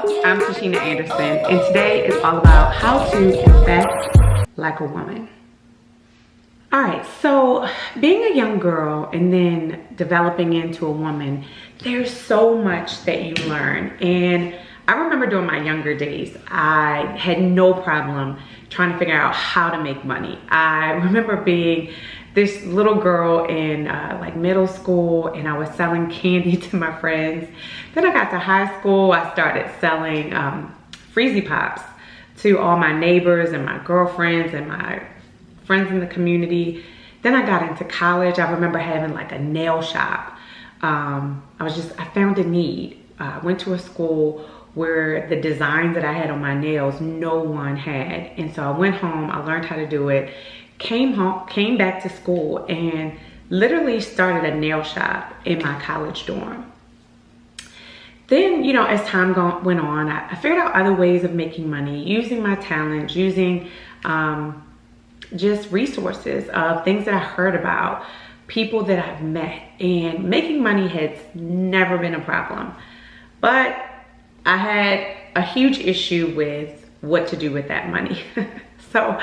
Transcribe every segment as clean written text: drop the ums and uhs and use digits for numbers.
I'm Tashina Anderson, and today is all about how to invest like a woman. All right, so being a young girl and then developing into a woman, there's so much that you learn. And I remember during my younger days, I had no problem trying to figure out how to make money. I remember being this little girl in like middle school, and I was selling candy to my friends. Then I got to high school, I started selling Freezy Pops to all my neighbors and my girlfriends and my friends in the community. Then I got into college. I remember having like a nail shop. I found a need. I went to a school where the designs that I had on my nails, no one had. And so I went home, I learned how to do it, came back to school and literally started a nail shop in my college dorm. Then, you know, as time went on, I figured out other ways of making money, using my talents, using just resources of things that I heard about, people that I've met, and making money has never been a problem. But I had a huge issue with what to do with that money. So,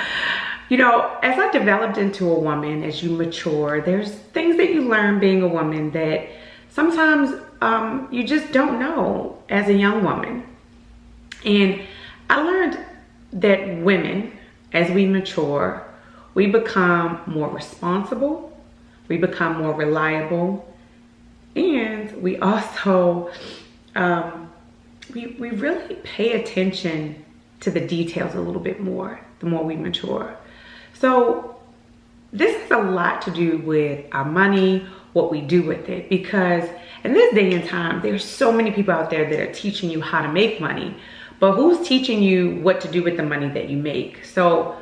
you know, as I developed into a woman, as you mature, there's things that you learn being a woman that sometimes you just don't know as a young woman. And I learned that women, as we mature, we become more responsible, we become more reliable, and we also, we really pay attention to the details a little bit more the more we mature. So this has a lot to do with our money, what we do with it, because in this day and time, there's so many people out there that are teaching you how to make money, but who's teaching you what to do with the money that you make? So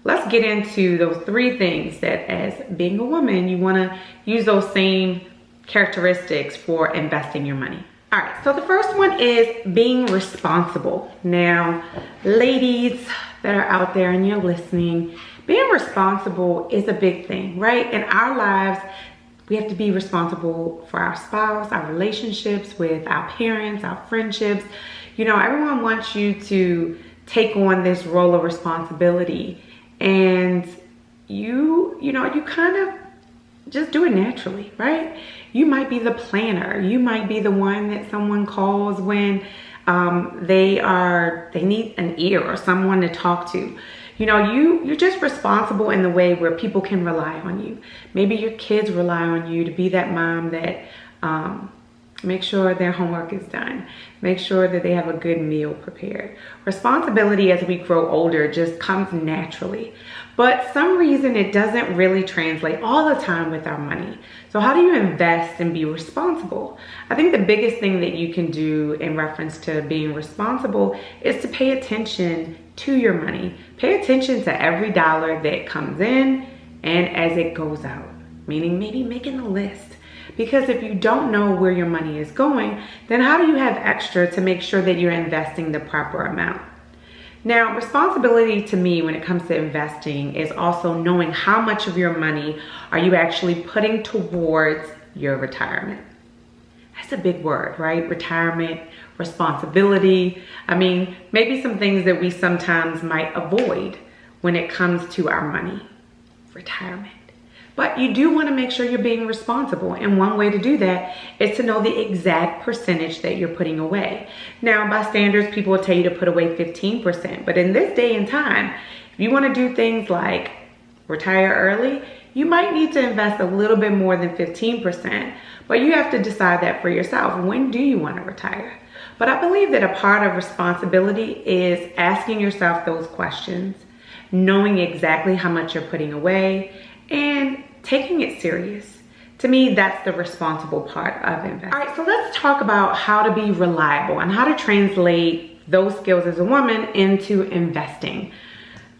let's get into those three things that as being a woman, you wanna use those same characteristics for investing your money. All right, so the first one is being responsible. Now, ladies that are out there and you're listening, being responsible is a big thing, right? In our lives, we have to be responsible for our spouse, our relationships with our parents, our friendships. You know, everyone wants you to take on this role of responsibility, and you kind of just do it naturally, right? You might be the planner. You might be the one that someone calls when they need an ear or someone to talk to. You know, you're just responsible in the way where people can rely on you. Maybe your kids rely on you to be that mom that make sure their homework is done, make sure that they have a good meal prepared. Responsibility as we grow older just comes naturally, but some reason it doesn't really translate all the time with our money. So how do you invest and be responsible? I think the biggest thing that you can do in reference to being responsible is to pay attention to your money. Pay attention to every dollar that comes in and as it goes out, meaning maybe making a list. Because if you don't know where your money is going, then how do you have extra to make sure that you're investing the proper amount? Now, responsibility to me when it comes to investing is also knowing how much of your money are you actually putting towards your retirement. That's a big word, right? Retirement, responsibility. I mean, maybe some things that we sometimes might avoid when it comes to our money. Retirement. But you do want to make sure you're being responsible. And one way to do that is to know the exact percentage that you're putting away. Now, by standards, people will tell you to put away 15%. But in this day and time, if you want to do things like retire early, you might need to invest a little bit more than 15%. But you have to decide that for yourself. When do you want to retire? But I believe that a part of responsibility is asking yourself those questions, knowing exactly how much you're putting away, and taking it serious. To me, that's the responsible part of investing. All right, so let's talk about how to be reliable and how to translate those skills as a woman into investing.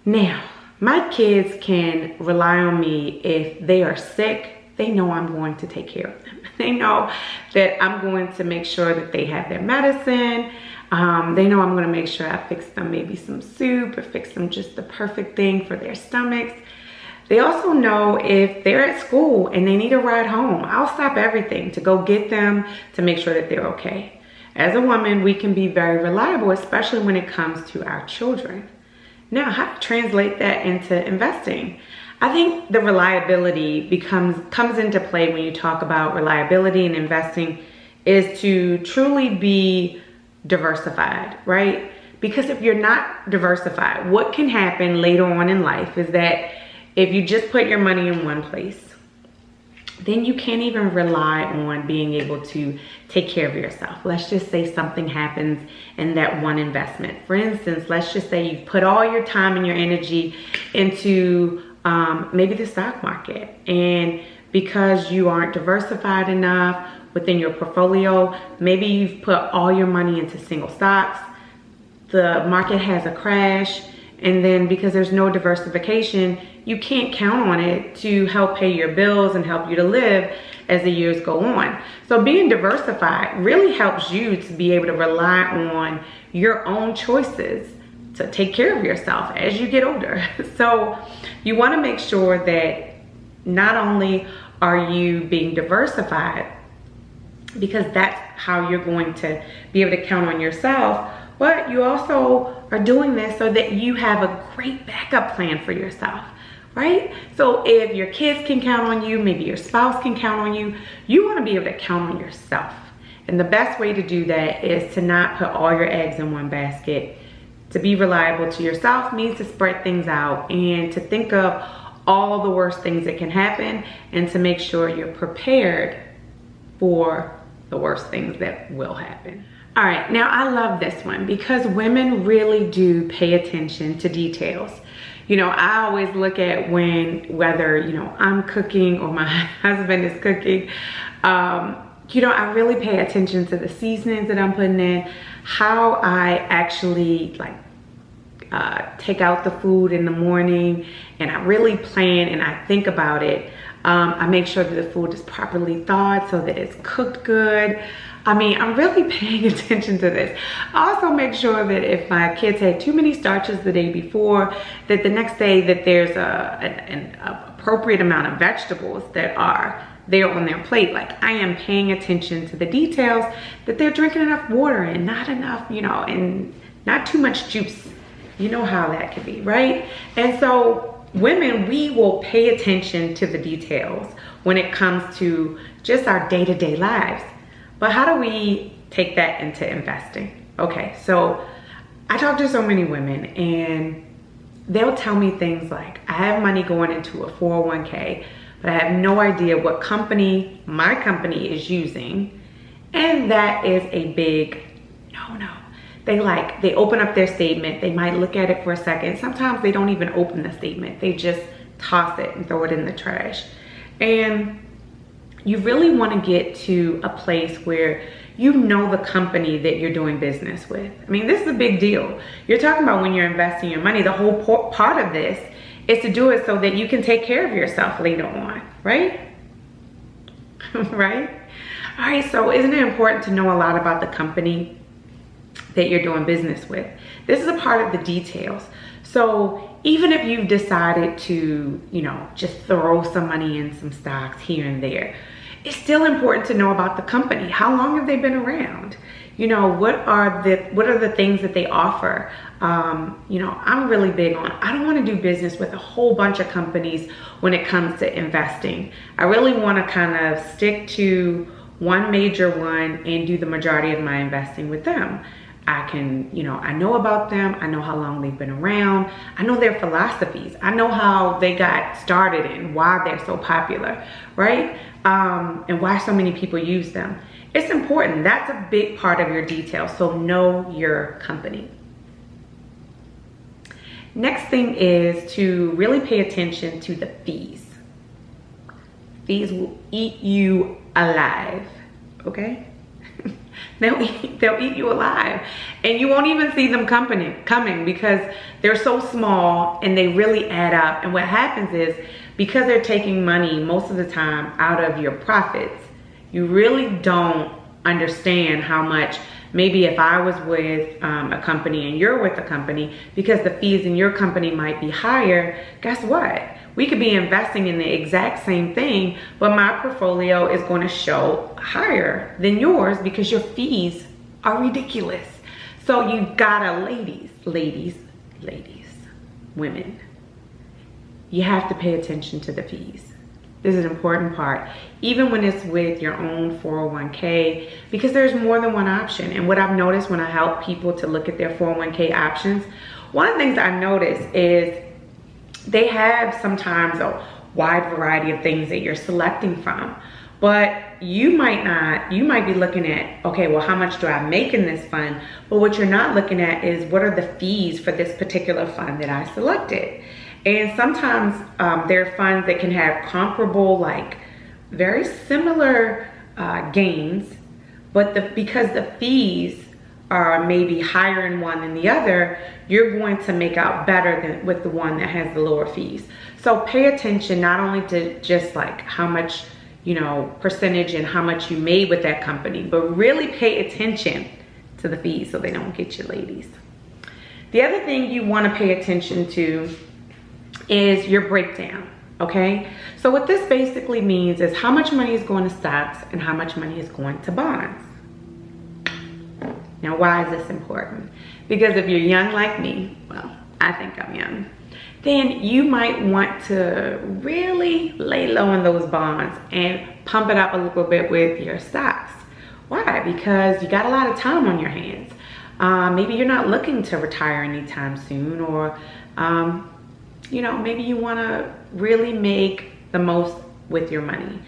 Now, my kids can rely on me if they are sick. They know I'm going to take care of them. They know that I'm going to make sure that they have their medicine. They know I'm going to make sure I fix them maybe some soup or fix them just the perfect thing for their stomachs. They also know if they're at school and they need a ride home, I'll stop everything to go get them to make sure that they're okay. As a woman, we can be very reliable, especially when it comes to our children. Now, how to translate that into investing? I think the reliability comes into play when you talk about reliability and investing, is to truly be diversified, right? Because if you're not diversified, what can happen later on in life is that if you just put your money in one place, then you can't even rely on being able to take care of yourself. Let's just say something happens in that one investment. For instance, let's just say you've put all your time and your energy into maybe the stock market, and because you aren't diversified enough within your portfolio, maybe you've put all your money into single stocks, the market has a crash, and then because there's no diversification, you can't count on it to help pay your bills and help you to live as the years go on. So being diversified really helps you to be able to rely on your own choices to take care of yourself as you get older. So you want to make sure that not only are you being diversified, because that's how you're going to be able to count on yourself, but you also are doing this so that you have a great backup plan for yourself, right? So if your kids can count on you, maybe your spouse can count on you, you want to be able to count on yourself. And the best way to do that is to not put all your eggs in one basket. To be reliable to yourself means to spread things out and to think of all the worst things that can happen, and to make sure you're prepared for the worst things that will happen. All right, now I love this one because women really do pay attention to details. You know, I always look at whether, you know, I'm cooking or my husband is cooking, you know, I really pay attention to the seasonings that I'm putting in, how I actually take out the food in the morning, and I really plan and I think about it. I make sure that the food is properly thawed so that it's cooked good. I mean, I'm really paying attention to this. I also make sure that if my kids had too many starches the day before, that the next day that there's an appropriate amount of vegetables that are there on their plate. Like, I am paying attention to the details, that they're drinking enough water and not enough, you know, and not too much juice. You know how that can be, right? And so women, we will pay attention to the details when it comes to just our day-to-day lives. But how do we take that into investing? Okay, so I talk to so many women and they'll tell me things like, I have money going into a 401k, but I have no idea what company my company is using. And that is a big no-no. They open up their statement, they might look at it for a second. Sometimes they don't even open the statement. They just toss it and throw it in the trash. And you really want to get to a place where you know the company that you're doing business with. I mean, this is a big deal. You're talking about when you're investing your money, the whole part of this is to do it so that you can take care of yourself later on, right? Right? All right, so isn't it important to know a lot about the company that you're doing business with? This is a part of the details. So even if you've decided to, you know, just throw some money in some stocks here and there, it's still important to know about the company. How long have they been around? You know, what are the things that they offer? You know, I'm really big on, I don't want to do business with a whole bunch of companies when it comes to investing. I really want to kind of stick to one major one and do the majority of my investing with them. I can, you know, I know about them. I know how long they've been around. I know their philosophies. I know how they got started and why they're so popular, right? And why so many people use them. It's important. That's a big part of your detail. So know your company. Next thing is to really pay attention to the fees. Fees will eat you alive, okay? They'll eat you alive, and you won't even see them coming because they're so small and they really add up. And what happens is, because they're taking money most of the time out of your profits, you really don't understand how much. Maybe if I was with a company and you're with a company, because the fees in your company might be higher, guess what? We could be investing in the exact same thing, but my portfolio is going to show higher than yours because your fees are ridiculous. So you gotta, ladies, women, you have to pay attention to the fees. This is an important part, even when it's with your own 401k, because there's more than one option. And what I've noticed when I help people to look at their 401k options, one of the things I notice is they have sometimes a wide variety of things that you're selecting from, but you might be looking at, okay, well, how much do I make in this fund? But what you're not looking at is what are the fees for this particular fund that I selected. And sometimes there are funds that can have comparable, like very similar gains, but because the fees are maybe higher in one than the other, you're going to make out better than with the one that has the lower fees. So pay attention not only to just like how much, you know, percentage and how much you made with that company, but really pay attention to the fees so they don't get you, ladies. The other thing you want to pay attention to is your breakdown, okay? So what this basically means is how much money is going to stocks and how much money is going to bonds. Now, why is this important? Because if you're young like me, well, I think I'm young, then you might want to really lay low on those bonds and pump it up a little bit with your stocks. Why? Because you got a lot of time on your hands. Maybe you're not looking to retire anytime soon, or you know, maybe you want to really make the most with your money.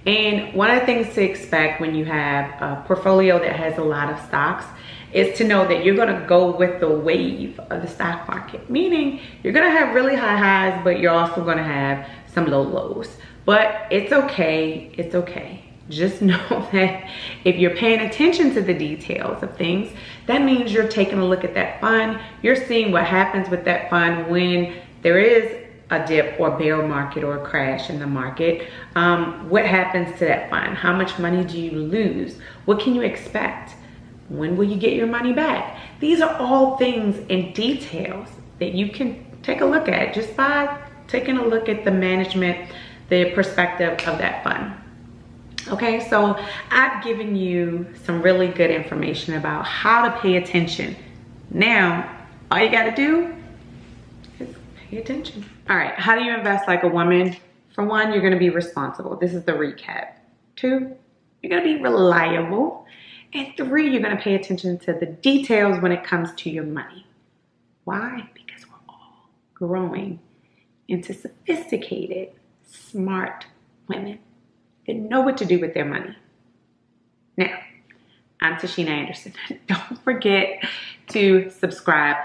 And one of the things to expect when you have a portfolio that has a lot of stocks is to know that you're going to go with the wave of the stock market, meaning you're going to have really high highs, but you're also going to have some low lows. But it's okay. It's okay. Just know that if you're paying attention to the details of things, that means you're taking a look at that fund. You're seeing what happens with that fund when there is a dip or bear market or a crash in the market. What happens to that fund? How much money do you lose? What can you expect? When will you get your money back? These are all things and details that you can take a look at just by taking a look at the management, the perspective of that fund. Okay, so I've given you some really good information about how to pay attention. Now, all you gotta do is pay attention. All right, how do you invest like a woman? For one, you're gonna be responsible. This is the recap. 2, you're gonna be reliable. And 3, you're gonna pay attention to the details when it comes to your money. Why? Because we're all growing into sophisticated, smart women that know what to do with their money. Now, I'm Tashina Anderson. Don't forget to subscribe.